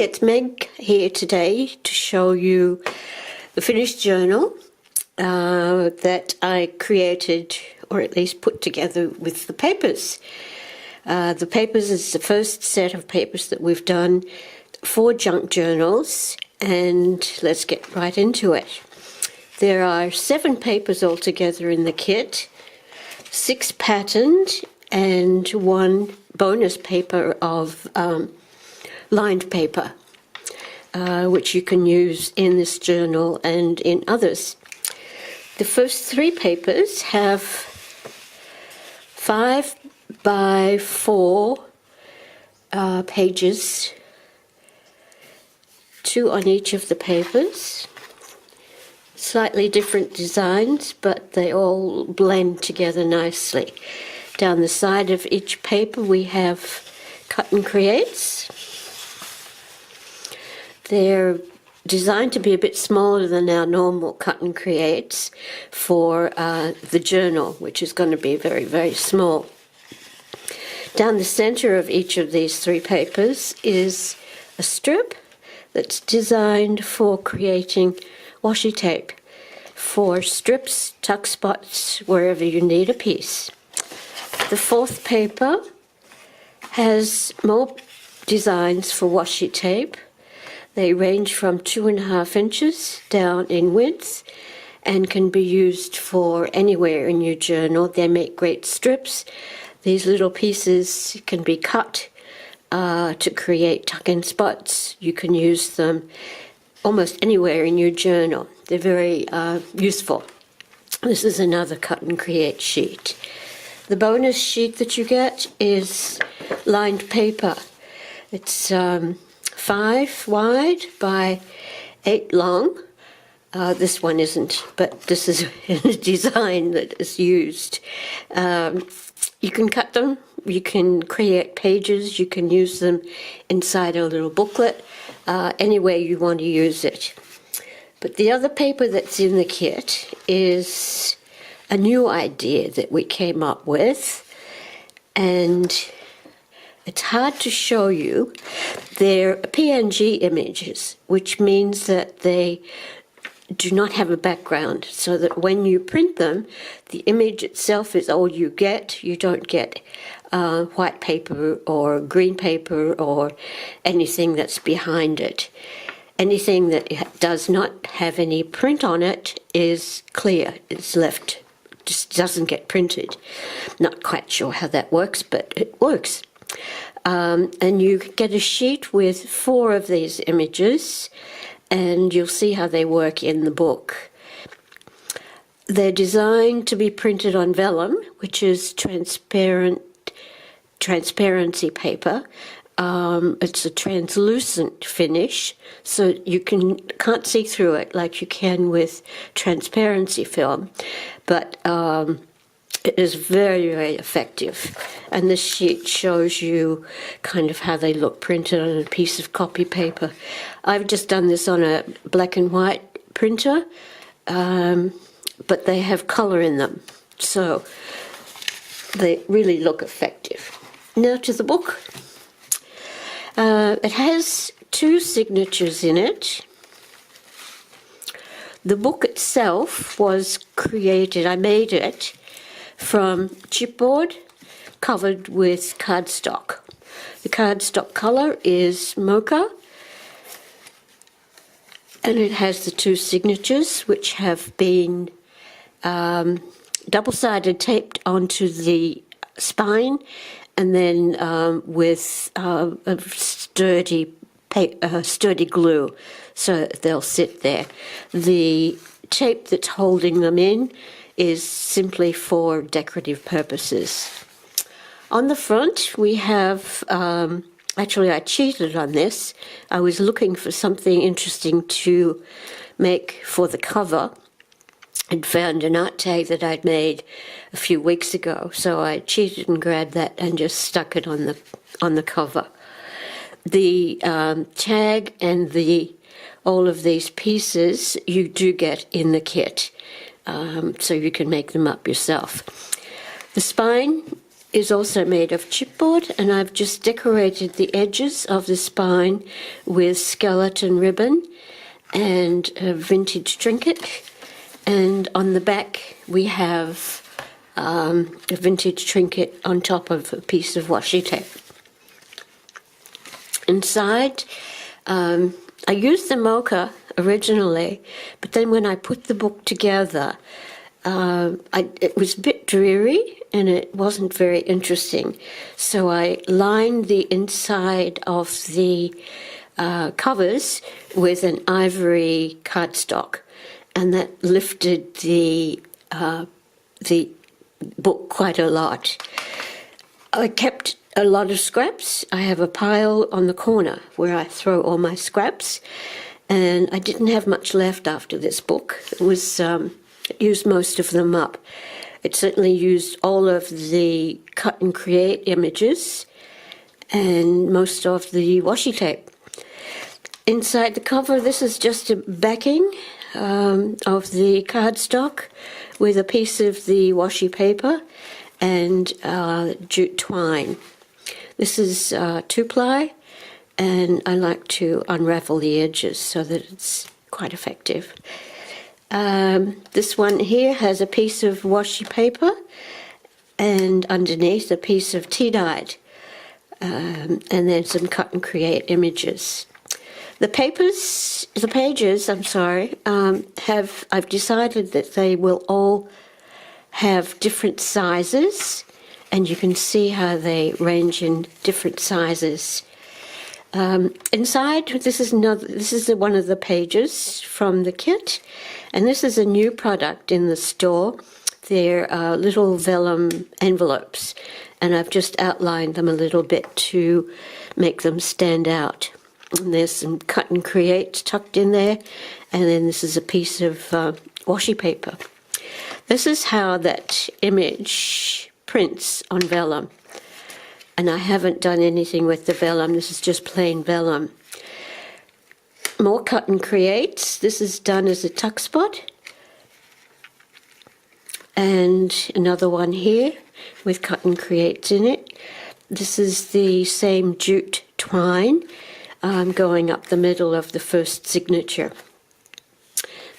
it's Meg here today to show you the finished journal that I created, or at least put together with the papers. The papers is the first set of papers that we've done for junk journals, and let's get right into it. There are 7 papers altogether in the kit, 6 patterned and 1 bonus paper of lined paper, which you can use in this journal and in others. The first 3 papers have 5 by 4 pages, 2 on each of the papers. Slightly different designs, but they all blend together nicely. Down the side of each paper we have cut and creates. They're designed to be a bit smaller than our normal cut and creates for the journal, which is going to be very, very small. Down the center of each of these 3 papers is a strip that's designed for creating washi tape for strips, tuck spots, wherever you need a piece. The 4th paper has more designs for washi tape. They range from 2.5 inches down in width and can be used for anywhere in your journal. They make great strips. These little pieces can be cut to create tuck-in spots. You can use them almost anywhere in your journal. They're very useful. This is another cut and create sheet. The bonus sheet that you get is lined paper. It's 5 wide by 8 long. This one isn't, but this is a design that is used. You can cut them, you can create pages, you can use them inside a little booklet, any way you want to use it. But the other paper that's in the kit is a new idea that we came up with, and it's hard to show you. They're PNG images, which means that they do not have a background, so that when you print them, the image itself is all you get. You don't get white paper or green paper or anything that's behind it. Anything that does not have any print on it is clear. It's left, just doesn't get printed. Not quite sure how that works, but it works. And you get a sheet with 4 of these images, and you'll see how they work in the book. They're designed to be printed on vellum, which is transparency paper. It's a translucent finish, so you can't see through it like you can with transparency film, but it is very, very effective. And this sheet shows you kind of how they look printed on a piece of copy paper. I've just done this on a black and white printer, but they have color in them, so they really look effective. Now to the book. It has 2 signatures in it. The book itself was created, I made it from chipboard covered with cardstock. The cardstock color is mocha, and it has the 2 signatures, which have been double-sided taped onto the spine, and then with a sturdy glue, so they'll sit there. The tape that's holding them in is simply for decorative purposes. On the front we have, actually I cheated on this. I was looking for something interesting to make for the cover and found an art tag that I'd made a few weeks ago, so I cheated and grabbed that and just stuck it on the cover. The tag and all of these pieces you do get in the kit, so you can make them up yourself. The spine is also made of chipboard, and I've just decorated the edges of the spine with skeleton ribbon and a vintage trinket. And on the back we have a vintage trinket on top of a piece of washi tape. Inside, I used the mocha originally, but then when I put the book together, it was a bit dreary and it wasn't very interesting. So I lined the inside of the covers with an ivory cardstock, and that lifted the book quite a lot. I kept a lot of scraps. I have a pile on the corner where I throw all my scraps, and I didn't have much left after this book. It was it used most of them up. It certainly used all of the cut and create images and most of the washi tape. Inside the cover, this is just a backing of the cardstock with a piece of the washi paper and jute twine. This is 2-ply, and I like to unravel the edges so that it's quite effective. This one here has a piece of washi paper and underneath a piece of tea-dyed, and then some cut and create images. The pages, I've decided that they will all have different sizes, and you can see how they range in different sizes. Inside, this is one of the pages from the kit, and this is a new product in the store. They're little vellum envelopes, and I've just outlined them a little bit to make them stand out. And there's some cut and create tucked in there, and then this is a piece of washi paper. This is how that image prints on vellum. And I haven't done anything with the vellum. This is just plain vellum. More cut and creates. This is done as a tuck spot. And another one here with cut and creates in it. This is the same jute twine going up the middle of the first signature.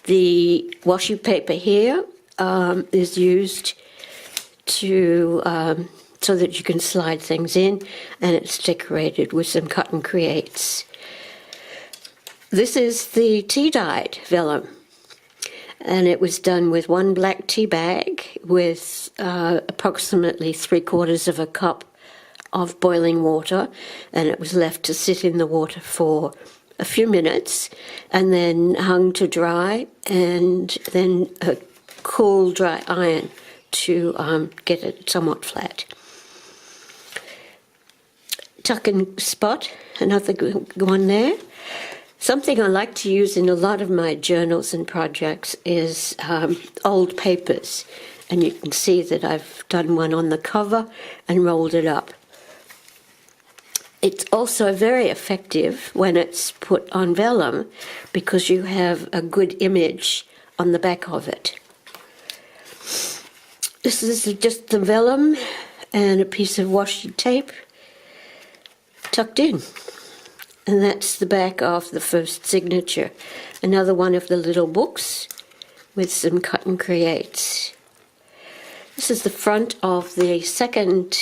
The washi paper here is used to so that you can slide things in, and it's decorated with some cut and creates. This is the tea-dyed vellum, and it was done with one black tea bag with approximately 3/4 of a cup of boiling water, and it was left to sit in the water for a few minutes and then hung to dry, and then a cool dry iron to get it somewhat flat. Tuck and spot, another good one there. Something I like to use in a lot of my journals and projects is old papers, and you can see that I've done one on the cover and rolled it up. It's also very effective when it's put on vellum because you have a good image on the back of it. This is just the vellum and a piece of washi tape tucked in. And that's the back of the first signature. Another one of the little books with some cut and creates. This is the front of the second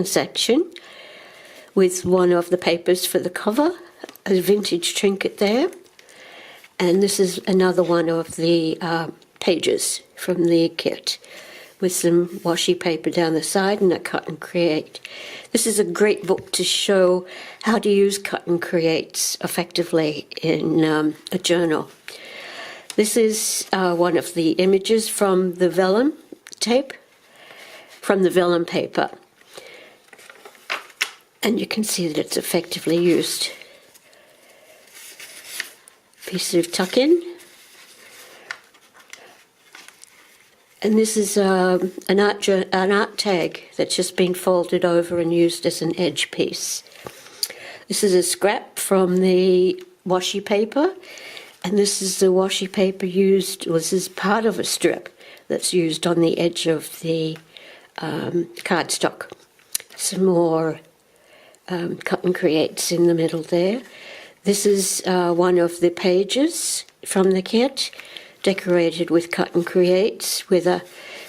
section with one of the papers for the cover, a vintage trinket there. And this is another one of the pages from the kit with some washi paper down the side and a cut and create. This is a great book to show how to use cut and creates effectively in a journal. This is one of the images from the vellum tape, from the vellum paper. And you can see that it's effectively used. Piece of tuck-in. And this is an art tag that's just been folded over and used as an edge piece. This is a scrap from the washi paper, and this is the washi paper used, this is part of a strip that's used on the edge of the cardstock. Some more cut and creates in the middle there. This is one of the pages from the kit, decorated with cut and creates with a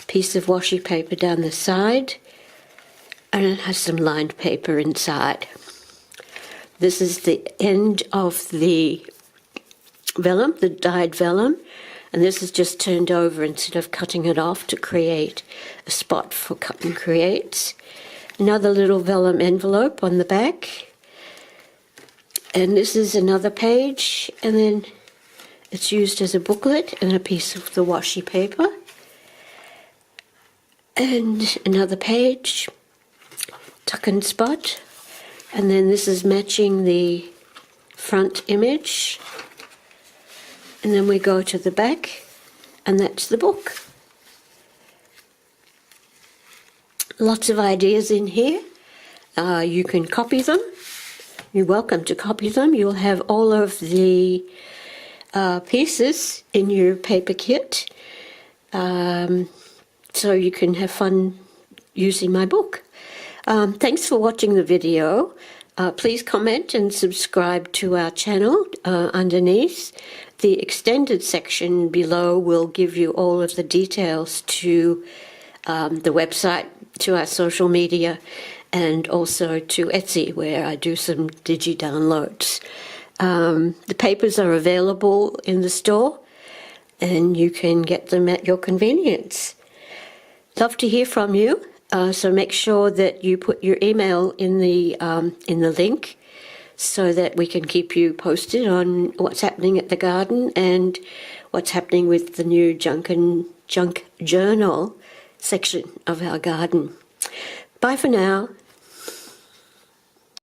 piece of washi paper down the side, and it has some lined paper inside. This is the end of the vellum, the dyed vellum, and this is just turned over instead of cutting it off to create a spot for cut and creates. Another little vellum envelope on the back, and this is another page, and then it's used as a booklet and a piece of the washi paper. And another page, tuck and spot, and then this is matching the front image. And then we go to the back, and that's the book. Lots of ideas in here. You can copy them. You're welcome to copy them. You'll have all of the pieces in your paper kit, so you can have fun using my book. Thanks for watching the video. Please comment and subscribe to our channel underneath. The extended section below will give you all of the details to the website, to our social media, and also to Etsy, where I do some digi-downloads. The papers are available in the store, and you can get them at your convenience. Love to hear from you, so make sure that you put your email in the link, so that we can keep you posted on what's happening at the garden and what's happening with the new junk journal section of our garden. Bye for now.